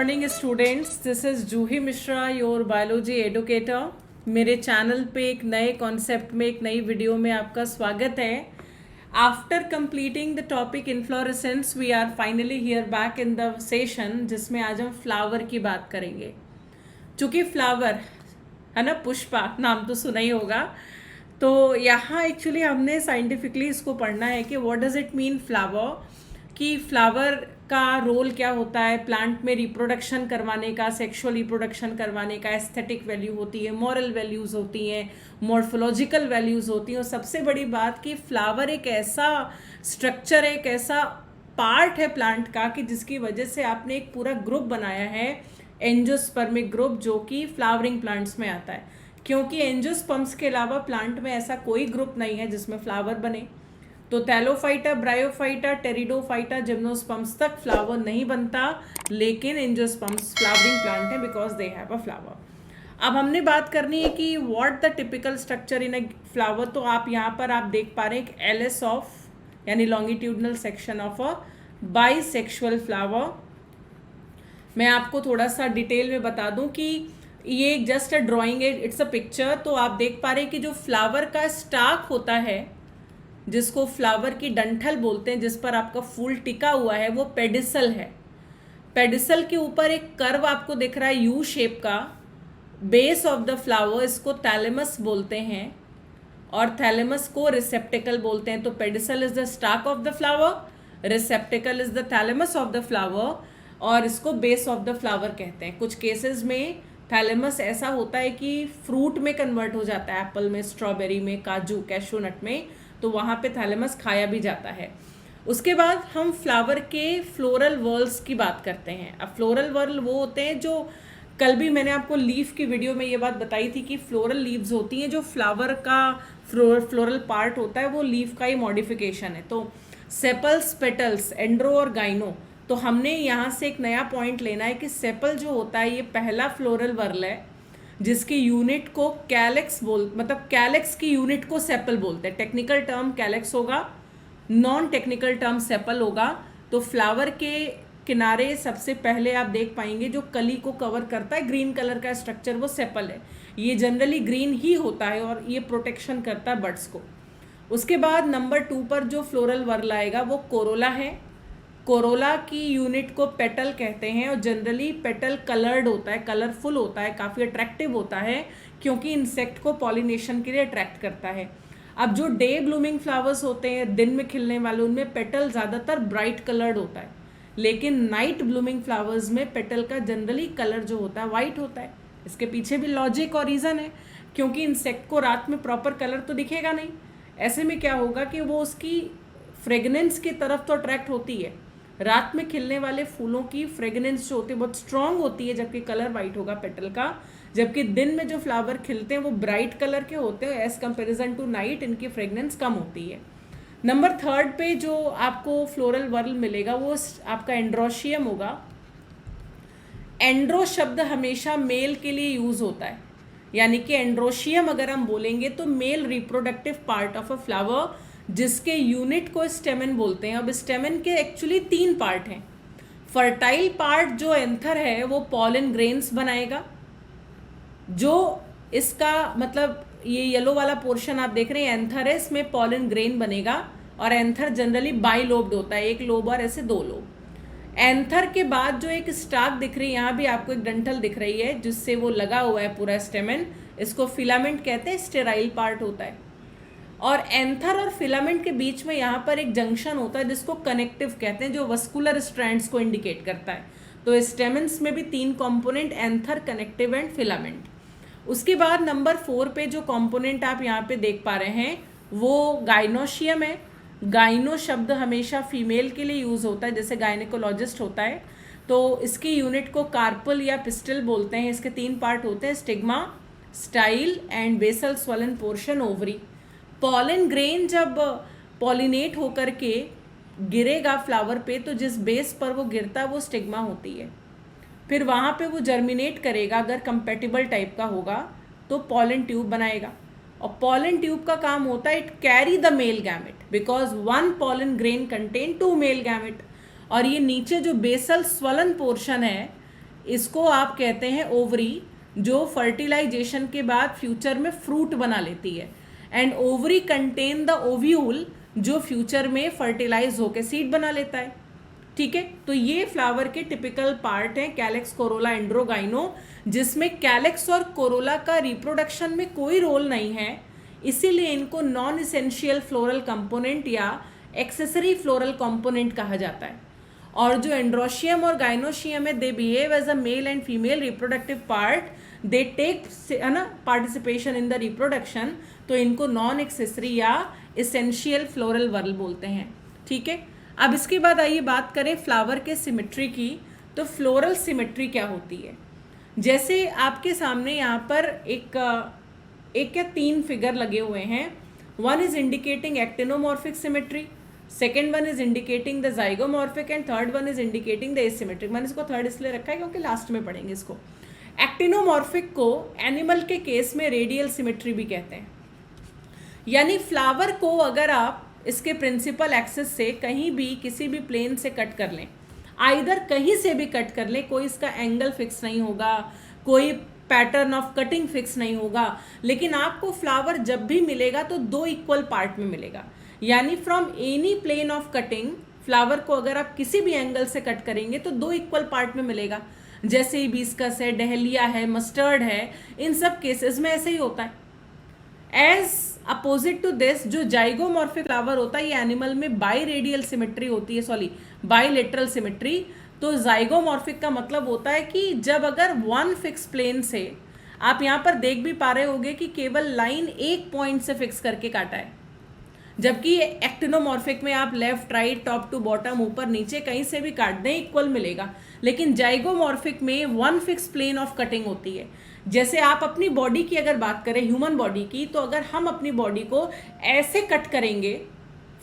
Morning students, this is Juhi Mishra, your biology educator. मेरे channel पे एक नए कॉन्सेप्ट में एक नई वीडियो में आपका स्वागत है। After completing the topic inflorescence we are finally here back in the session, जिसमें आज हम फ्लावर की बात करेंगे। चूँकि फ्लावर है ना, पुष्पा नाम तो सुना ही होगा, तो यहाँ एक्चुअली हमने साइंटिफिकली इसको पढ़ना है कि what does it mean flower, कि फ्लावर का रोल क्या होता है प्लांट में रिप्रोडक्शन करवाने का, सेक्सुअल रिप्रोडक्शन करवाने का। एस्थेटिक वैल्यू होती है, मॉरल वैल्यूज़ होती हैं, मॉर्फोलॉजिकल वैल्यूज़ होती हैं, और सबसे बड़ी बात कि फ्लावर एक ऐसा स्ट्रक्चर है, एक ऐसा पार्ट है प्लांट का कि जिसकी वजह से आपने एक पूरा ग्रुप बनाया है, एंजियोस्पर्मिक ग्रुप, जो कि फ्लावरिंग प्लांट्स में आता है। क्योंकि एंजियोस्पर्म्स के अलावा प्लांट में ऐसा कोई ग्रुप नहीं है जिसमें फ्लावर बने। तो थैलोफाइटा, ब्रायोफाइटा, टेरिडोफाइटा, जिम्नोस्पर्म्स तक फ्लावर नहीं बनता, लेकिन एंजियोस्पर्म्स फ्लावरिंग प्लांट है because they have a flower. अब हमने बात करनी है कि what the typical structure in a flower. तो आप यहाँ पर आप देख पा रहे हैं एक एलएस ऑफ, यानी longitudinal section of a bisexual flower. मैं आपको थोड़ा सा डिटेल में बता दूं कि ये जस्ट अ ड्राइंग है, इट्स अ पिक्चर। तो आप देख पा रहे हैं कि जो फ्लावर का स्टाक होता है, जिसको फ्लावर की डंठल बोलते हैं, जिस पर आपका फूल टिका हुआ है, वो पेडिसल है। पेडिसल के ऊपर एक कर्व आपको दिख रहा है यू शेप का, बेस ऑफ द फ्लावर, इसको थैलेमस बोलते हैं, और थैलेमस को रिसेप्टिकल बोलते हैं। तो pedicel is the stock of the flower, रिसेप्टिकल is the thalamus of the flower, और इसको बेस ऑफ द फ्लावर कहते हैं। कुछ केसेस में थैलेमस ऐसा होता है कि फ्रूट में कन्वर्ट हो जाता है, एप्पल में, स्ट्रॉबेरी में, काजू, कैशू नट में, तो वहाँ पे थैलेमस खाया भी जाता है। उसके बाद हम फ्लावर के फ्लोरल वर्ल्स की बात करते हैं। अब फ्लोरल वर्ल वो होते हैं जो, कल भी मैंने आपको लीफ की वीडियो में ये बात बताई थी कि फ्लोरल लीव्स होती हैं, जो फ्लावर का फ्लोरल पार्ट होता है वो लीफ का ही मॉडिफिकेशन है। तो सेपल्स, पेटल्स, एंड्रो और गाइनो। तो हमने यहाँ से एक नया पॉइंट लेना है कि सेपल जो होता है ये पहला फ्लोरल वर्ल है, जिसकी यूनिट को कैलेक्स मतलब कैलेक्स की यूनिट को सेपल बोलते हैं। टेक्निकल टर्म कैलेक्स होगा, नॉन टेक्निकल टर्म सेपल होगा। तो फ्लावर के किनारे सबसे पहले आप देख पाएंगे जो कली को कवर करता है, ग्रीन कलर का स्ट्रक्चर, वो सेपल है। ये जनरली ग्रीन ही होता है और ये प्रोटेक्शन करता है बड्स को। उसके बाद नंबर 2 पर जो फ्लोरल वर्ल आएगा वो कोरोला है। कोरोला की यूनिट को पेटल कहते हैं, और जनरली पेटल कलर्ड होता है, कलरफुल होता है, काफ़ी अट्रैक्टिव होता है, क्योंकि इंसेक्ट को पॉलिनेशन के लिए अट्रैक्ट करता है। अब जो डे ब्लूमिंग फ्लावर्स होते हैं, दिन में खिलने वाले, उनमें पेटल ज़्यादातर ब्राइट कलर्ड होता है, लेकिन नाइट ब्लूमिंग फ्लावर्स में पेटल का जनरली कलर जो होता है वाइट होता है। इसके पीछे भी लॉजिक और रीज़न है, क्योंकि इंसेक्ट को रात में प्रॉपर कलर तो दिखेगा नहीं। ऐसे में क्या होगा कि वो उसकी फ्रेगनेंस की तरफ तो अट्रैक्ट होती है। रात में खिलने वाले फूलों की फ्रेगनेंस जो होती है बहुत स्ट्रांग होती है, जबकि कलर वाइट होगा पेटल का। जबकि दिन में जो फ्लावर खिलते हैं वो ब्राइट कलर के होते हैं, एज कंपेरिजन टू नाइट इनकी फ्रेगनेंस कम होती है। नंबर 3 पे जो आपको फ्लोरल वर्ल मिलेगा वो आपका एंड्रोशियम होगा। एंड्रो शब्द हमेशा मेल के लिए यूज होता है, यानी कि एंड्रोशियम अगर हम बोलेंगे तो male reproductive part of a flower, जिसके यूनिट को स्टेमन बोलते हैं। अब स्टेमन के एक्चुअली 3 पार्ट हैं। फर्टाइल पार्ट जो एंथर है वो पॉलन ग्रेन्स बनाएगा, जो इसका मतलब ये येलो वाला पोर्शन आप देख रहे हैं एंथर है, इसमें पॉलन ग्रेन बनेगा, और एंथर जनरली बाइलोब्ड होता है, एक लोब और ऐसे 2 लोब। एंथर के बाद जो एक स्टाक दिख रही है, यहाँ भी आपको एक डंठल दिख रही है जिससे वो लगा हुआ है पूरा स्टेमन, इसको फिलामेंट कहते हैं, स्टेराइल पार्ट होता है। और एंथर और फिलामेंट के बीच में यहाँ पर एक जंक्शन होता है जिसको कनेक्टिव कहते हैं, जो वस्कुलर स्ट्रैंड्स को इंडिकेट करता है। तो स्टेमेंस में भी 3 component, anther, connective and filament. उसके बाद नंबर 4 पे जो कंपोनेंट आप यहाँ पे देख पा रहे हैं वो गाइनोशियम है। गाइनो शब्द हमेशा फीमेल के लिए यूज होता है, जैसे गायनेकोलॉजिस्ट होता है। तो इसकी यूनिट को कार्पल या पिस्टल बोलते हैं। इसके 3 पार्ट होते हैं, stigma, style and basal swollen portion, ovary. Pollen grain जब पॉलिनेट होकर के गिरेगा फ्लावर पे, तो जिस बेस पर वो गिरता है वो स्टिग्मा होती है। फिर वहाँ पे वो जर्मिनेट करेगा, अगर कंपेटिबल टाइप का होगा तो पॉलन ट्यूब बनाएगा। और पॉलन ट्यूब का काम होता है it carry the male gamete, because 1 pollen grain contain 2 male gamete. और ये नीचे जो बेसल स्वलन पोर्शन है, इसको आप कहते हैं ओवरी, जो फर्टिलाइजेशन के बाद फ्यूचर में फ्रूट बना लेती है। And ovary contain the ovule, जो फ्यूचर में फर्टिलाइज होकर सीड बना लेता है। ठीक है, तो ये फ्लावर के टिपिकल पार्ट हैं कैलेक्स, कोरोला, एंड्रोगाइनो, जिसमें कैलेक्स और कोरोला का रिप्रोडक्शन में कोई रोल नहीं है, इसीलिए इनको नॉन इसेंशियल फ्लोरल कंपोनेंट या एक्सेसरी फ्लोरल कंपोनेंट कहा जाता है। और जो एंड्रोशियम और गाइनोशियम है, they behave as a male and female reproductive part, they take है ना पार्टिसिपेशन इन द रिप्रोडक्शन, तो इनको नॉन एक्सेसरी या इसेंशियल फ्लोरल वर्ल बोलते हैं। ठीक है, अब इसके बाद आइए बात करें फ्लावर के सिमेट्री की। तो फ्लोरल सिमेट्री क्या होती है? जैसे आपके सामने यहाँ पर एक या तीन फिगर लगे हुए हैं। One is indicating actinomorphic symmetry, second one is indicating the zygomorphic, and third one is indicating the asymmetric. मैंने इसको थर्ड इसलिए रखा है क्योंकि लास्ट में पढ़ेंगे इसको। एक्टिनोमॉर्फिक को एनिमल के केस में रेडियल सिमेट्री भी कहते हैं, यानी फ्लावर को अगर आप इसके प्रिंसिपल एक्सिस से कहीं भी किसी भी प्लेन से कट कर लें, आइदर कहीं से भी कट कर लें, कोई इसका एंगल फिक्स नहीं होगा, कोई पैटर्न ऑफ कटिंग फिक्स नहीं होगा, लेकिन आपको फ्लावर जब भी मिलेगा तो दो इक्वल पार्ट में मिलेगा। यानी from any plane of cutting flower को अगर आप किसी भी एंगल से कट करेंगे तो दो इक्वल पार्ट में मिलेगा। जैसे हिबिस्कस है, डहलिया है, मस्टर्ड है, इन सब केसेस में ऐसे ही होता है। एज अपोजिट टू दिस, जो जाइगोमॉर्फिक फ्लावर होता है, ये एनिमल में बाई रेडियल सिमेट्री होती है, सॉरी बाईलेटरल सिमेट्री। तो जाइगोमॉर्फिक का मतलब होता है कि जब अगर वन फिक्स प्लेन से, आप यहाँ पर देख भी पा रहे होंगे कि केवल लाइन एक पॉइंट से फिक्स करके काटा है, जबकि एक्टिनोमॉर्फिक में आप left right top to bottom ऊपर नीचे कहीं से भी काट दें इक्वल मिलेगा, लेकिन जाइगोमॉर्फिक में one fix plane of cutting होती है। जैसे आप अपनी बॉडी की अगर बात करें, ह्यूमन बॉडी की, तो अगर हम अपनी बॉडी को ऐसे कट करेंगे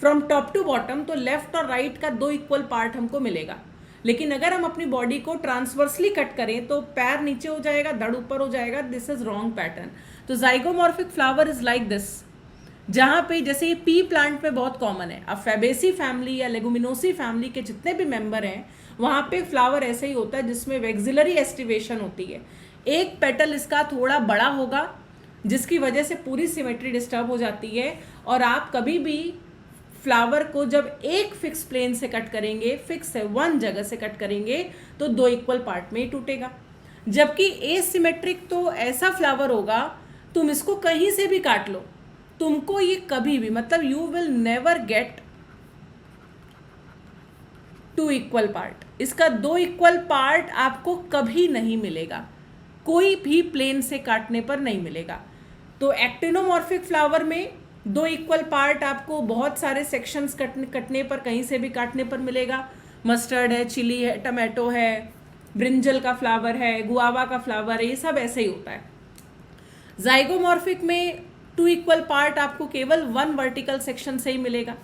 फ्रॉम टॉप टू बॉटम तो लेफ्ट और राइट का दो इक्वल पार्ट हमको मिलेगा, लेकिन अगर हम अपनी बॉडी को ट्रांसवर्सली कट करें तो पैर नीचे हो जाएगा, धड़ ऊपर हो जाएगा। This is wrong pattern. तो zygomorphic flower is like this, जहाँ पे जैसे ये पी प्लांट में बहुत कॉमन है। अब फैबेसी फैमिली या लेगुमिनोसी फैमिली के जितने भी मेंबर हैं वहाँ पे फ्लावर ऐसे ही होता है, जिसमें वेक्सिलरी एस्टिवेशन होती है। एक पेटल इसका थोड़ा बड़ा होगा, जिसकी वजह से पूरी सिमेट्री डिस्टर्ब हो जाती है, और आप कभी भी फ्लावर को जब एक फिक्स प्लेन से कट करेंगे, फिक्स है वन जगह से कट करेंगे, तो दो इक्वल पार्ट में ही टूटेगा। जबकि एसिमेट्रिक तो ऐसा फ्लावर होगा, तुम इसको कहीं से भी काट लो, तुमको ये कभी भी, मतलब you will never get to equal part, इसका दो इक्वल पार्ट आपको कभी नहीं मिलेगा, कोई भी प्लेन से काटने पर नहीं मिलेगा। तो एक्टिनोमॉर्फिक फ्लावर में दो इक्वल पार्ट आपको बहुत सारे सेक्शंस कटने पर, कहीं से भी काटने पर मिलेगा। मस्टर्ड है, चिली है, टमाटो है, ब्रिंजल का फ्लावर है, गुआवा का फ्लावर है, ये सब ऐसे ही होता है। जाइगोमॉर्फिक में टू इक्वल पार्ट आपको केवल वन वर्टिकल सेक्शन से ही मिलेगा,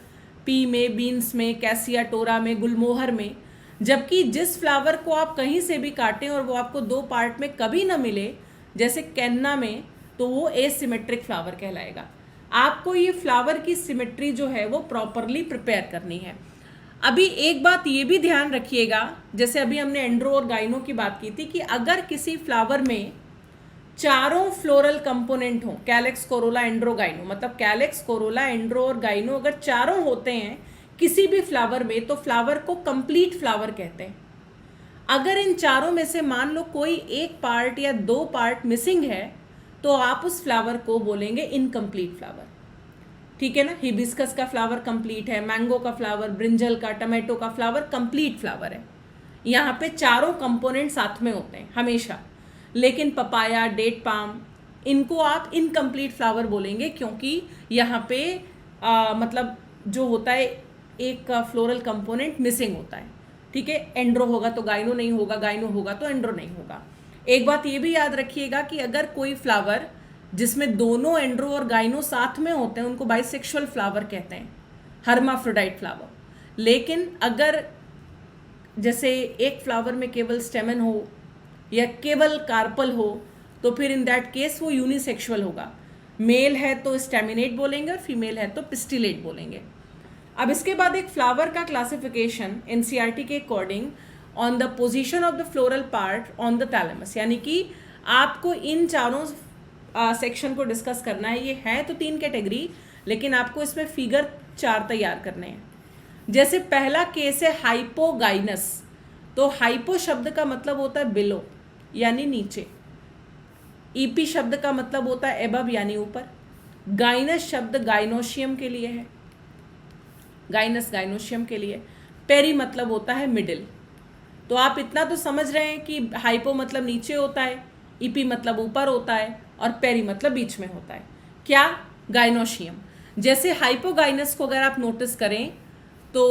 पी में, बीन्स में, कैसिया टोरा में, गुलमोहर में। जबकि जिस फ्लावर को आप कहीं से भी काटें और वो आपको दो पार्ट में कभी ना मिले, जैसे कैन्ना में, तो वो एसिमेट्रिक फ्लावर कहलाएगा। आपको ये फ्लावर की सिमेट्री जो है वो प्रॉपरली प्रिपेयर करनी है। अभी एक बात ये भी ध्यान रखिएगा, जैसे अभी हमने एंड्रो और गाइनो की बात की थी, कि अगर किसी फ्लावर में चारों फ्लोरल कंपोनेंट हो, कैलेक्स, कोरोला, एंड्रो, गाइनो, मतलब कैलेक्स, कोरोला, एंड्रो और गाइनो अगर चारों होते हैं किसी भी फ्लावर में, तो फ्लावर को कंप्लीट फ्लावर कहते हैं। अगर इन चारों में से मान लो कोई एक पार्ट या दो पार्ट मिसिंग है, तो आप उस फ्लावर को बोलेंगे इनकम्प्लीट फ्लावर। ठीक है ना, हिबिस्कस का फ्लावर कंप्लीट है, मैंगो का फ्लावर, ब्रिंजल का, टमाटो का फ्लावर कंप्लीट फ्लावर है, यहाँ पे चारों कंपोनेंट साथ में होते हैं हमेशा। लेकिन पपाया, डेट पाम, इनको आप इनकम्प्लीट फ्लावर बोलेंगे, क्योंकि यहाँ पे मतलब जो होता है एक फ्लोरल कंपोनेंट मिसिंग होता है। ठीक है, एंड्रो होगा तो गाइनो नहीं होगा, गाइनो होगा तो एंड्रो नहीं होगा। एक बात ये भी याद रखिएगा कि अगर कोई फ्लावर जिसमें दोनों एंड्रो और गाइनो साथ में होते हैं, उनको बाइसेक्सुअल फ्लावर कहते हैं, हर्माफ्रोडाइट फ्लावर। लेकिन अगर जैसे एक फ्लावर में केवल स्टेमन हो या केवल कार्पल हो, तो फिर इन दैट केस वो यूनिसेक्सुअल होगा। मेल है तो स्टेमिनेट बोलेंगे और फीमेल है तो पिस्टिलेट बोलेंगे। अब इसके बाद एक फ्लावर का क्लासिफिकेशन एनसीईआरटी के according, on the position of the floral part on the thalamus. यानी कि आपको इन चारों सेक्शन को डिस्कस करना है। ये है तो 3 कैटेगरी, लेकिन आपको इसमें फिगर 4 तैयार करने हैं। जैसे पहला केस है हाइपोगाइनस। तो हाइपो शब्द का मतलब होता है बिलो यानी नीचे, ईपी शब्द का मतलब होता है एबव यानी ऊपर, गाइनस शब्द गाइनोशियम के लिए है, गाइनस गाइनोशियम के लिए, पेरी मतलब होता है मिडिल। तो आप इतना तो समझ रहे हैं कि हाइपो मतलब नीचे होता है, ईपी मतलब ऊपर होता है, और पेरी मतलब बीच में होता है। क्या? गाइनोशियम। जैसे हाइपोगाइनस को अगर आप नोटिस करें तो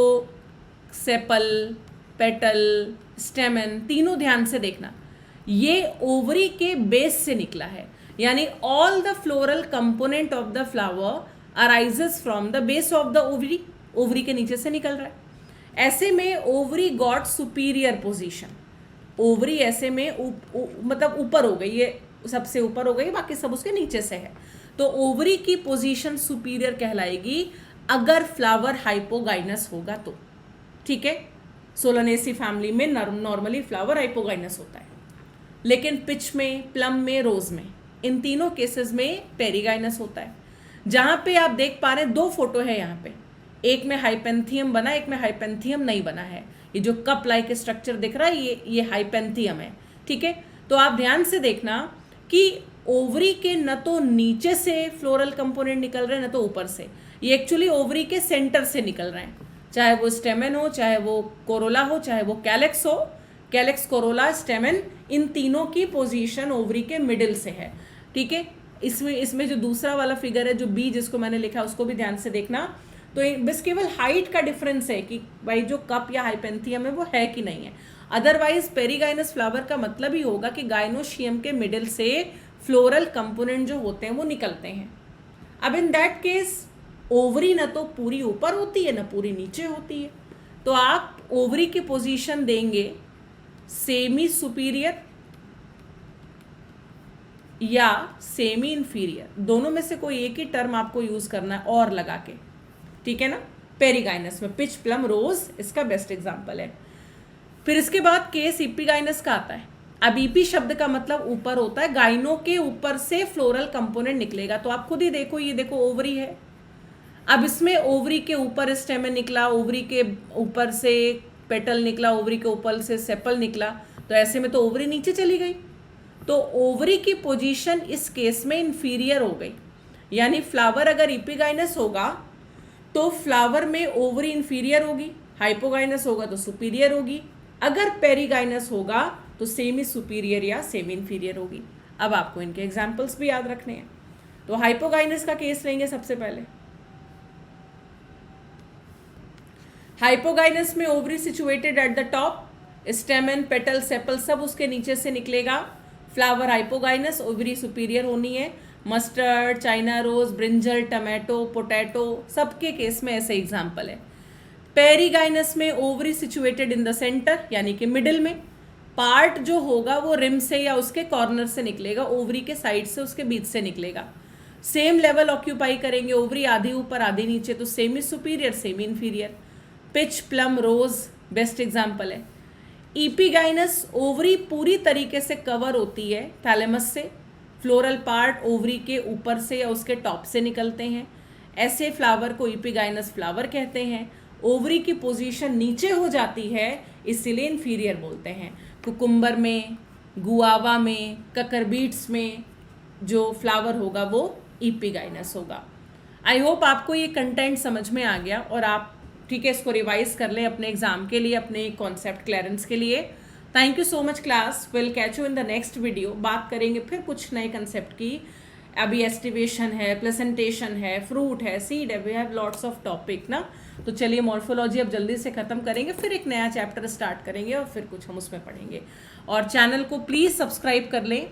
सेपल, पेटल, स्टेमन तीनों ध्यान से देखना, ये ओवरी के बेस से निकला है। यानी all the floral component of the flower arises from the base of the ovary, ovary के नीचे से निकल रहा है। ऐसे में ovary got superior position, ovary ऐसे में मतलब ऊपर हो गई, ये सबसे ऊपर हो गई, बाकी सब उसके नीचे से है। तो ओवरी की पोजीशन सुपीरियर कहलाएगी अगर फ्लावर हाइपोगाइनस होगा तो। ठीक है, सोलानेसी फैमिली में नॉर्मली फ्लावर हाइपोगाइनस होता है, लेकिन पिच में, प्लम में, रोज में, इन तीनों केसेस में पेरीगाइनस होता है। जहां पे आप देख पा रहे हैं 2 फोटो है यहाँ पे, एक में हाइपेंथियम बना, एक में हाइपेंथियम नहीं बना है। ये जो कप लाइक स्ट्रक्चर दिख रहा है ये हाइपेंथियम है। ठीक है, तो आप ध्यान से देखना कि ओवरी के न तो नीचे से फ्लोरल कंपोनेंट निकल रहे हैं न तो ऊपर से, ये एक्चुअली ओवरी के सेंटर से निकल रहे हैं। चाहे वो स्टेमन हो, चाहे वो कोरोला हो, चाहे वो कैलेक्स हो, कैलेक्स, कोरोला, स्टेमन, इन तीनों की पोजीशन ओवरी के मिडिल से है। ठीक है, इसमें जो दूसरा वाला फिगर है, जो बी जिसको मैंने लिखा है, उसको भी ध्यान से देखना। तो बस केवल हाइट का डिफरेंस है कि भाई जो कप या हाइपेंथियम है वो है कि नहीं है। अदरवाइज पेरीगाइनस फ्लावर का मतलब ही होगा कि गाइनोशियम के मिडिल से फ्लोरल कंपोनेंट जो होते हैं वो निकलते हैं। अब इन दैट केस ओवरी न तो पूरी ऊपर होती है न पूरी नीचे होती है, तो आप ओवरी की पोजीशन देंगे सेमी सुपीरियर या सेमी इंफीरियर, दोनों में से कोई एक ही टर्म आपको यूज करना है और लगा के। ठीक है ना, पेरीगाइनस में पिच, प्लम, रोज इसका बेस्ट एग्जांपल है। फिर इसके बाद केस इपीगाइनस का आता है। अब ईपी शब्द का मतलब ऊपर होता है, गाइनो के ऊपर से फ्लोरल कंपोनेंट निकलेगा। तो आप खुद ही देखो, ये देखो ओवरी है, अब इसमें ओवरी के ऊपर स्टेमन निकला, ओवरी के ऊपर से पेटल निकला, ओवरी के ऊपर से सेपल निकला, तो ऐसे में तो ओवरी नीचे चली गई। तो ओवरी की पोजीशन इस केस में इंफीरियर हो गई। यानी फ्लावर अगर इपीगाइनस होगा तो फ्लावर में ओवरी इंफीरियर होगी, हाइपोगाइनस होगा तो सुपीरियर होगी, अगर पेरीगाइनस होगा तो सेमी सुपीरियर या सेमी इंफीरियर होगी। अब आपको इनके एग्जाम्पल्स भी याद रखने हैं। तो हाइपोगाइनस का केस लेंगे सबसे पहले। हाइपोगाइनस में ovary situated at the top, स्टेमन, petal, sepal सब उसके नीचे से निकलेगा। फ्लावर हाइपोगाइनस, ओवरी सुपीरियर होनी है। Mustard, China rose, brinjal, tomato, potato सबके केस में ऐसे एग्जाम्पल है। पेरीगाइनस में ovary situated in the centre यानी कि मिडिल में, पार्ट जो होगा वो रिम से या उसके कॉर्नर से निकलेगा, ओवरी के साइड से, उसके बीच से निकलेगा। सेम लेवल ऑक्यूपाई करेंगे, ओवरी आधी ऊपर आधी नीचे, तो semi superior, semi inferior. Peach, plum, rose best example है। इपीगाइनस ओवरी पूरी तरीके से कवर होती है थैलेमस से, फ्लोरल पार्ट ओवरी के ऊपर से या उसके टॉप से निकलते हैं, ऐसे फ्लावर को इपीगाइनस फ्लावर कहते हैं। ओवरी की पोजीशन नीचे हो जाती है इसीलिए इंफीरियर बोलते हैं। कुकुम्बर में, गुआवा में, ककरबीट्स में जो फ्लावर होगा वो इपीगाइनस होगा। आई होप आपको ये कंटेंट समझ में आ गया और आप ठीक है इसको रिवाइज कर लें अपने एग्जाम के लिए, अपने कॉन्सेप्ट क्लियरेंस के लिए। Thank you so much class, will catch you in the next video. बात करेंगे फिर कुछ नए कंसेप्ट की। अभी एस्टिवेशन है, प्लेसेंटेशन है, फ्रूट है, सीड है, we have lots of topic ना। तो चलिए मॉर्फोलॉजी अब जल्दी से ख़त्म करेंगे, फिर एक नया चैप्टर स्टार्ट करेंगे और फिर कुछ हम उसमें पढ़ेंगे। और चैनल को प्लीज़ सब्सक्राइब कर लें,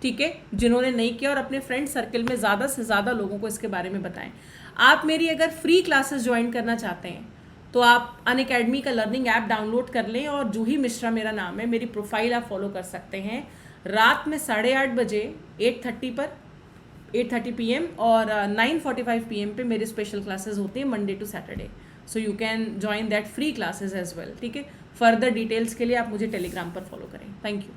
ठीक है, जिन्होंने नहीं किया, और अपने फ्रेंड सर्कल में ज़्यादा से ज़्यादा लोगों को इसके बारे में बताएं। आप मेरी अगर फ्री क्लासेस ज्वाइन करना चाहते हैं तो आप अनअकैडमी का लर्निंग ऐप डाउनलोड कर लें, और जूही मिश्रा मेरा नाम है, मेरी प्रोफाइल आप फॉलो कर सकते हैं। रात में 8:30 बजे 8:30 PM और 9:45 PM पे मेरी स्पेशल क्लासेस होती हैं Monday to Saturday. So you can join that free classes as well, ठीक है। फर्दर डिटेल्स के लिए आप मुझे टेलीग्राम पर फॉलो करें। Thank you.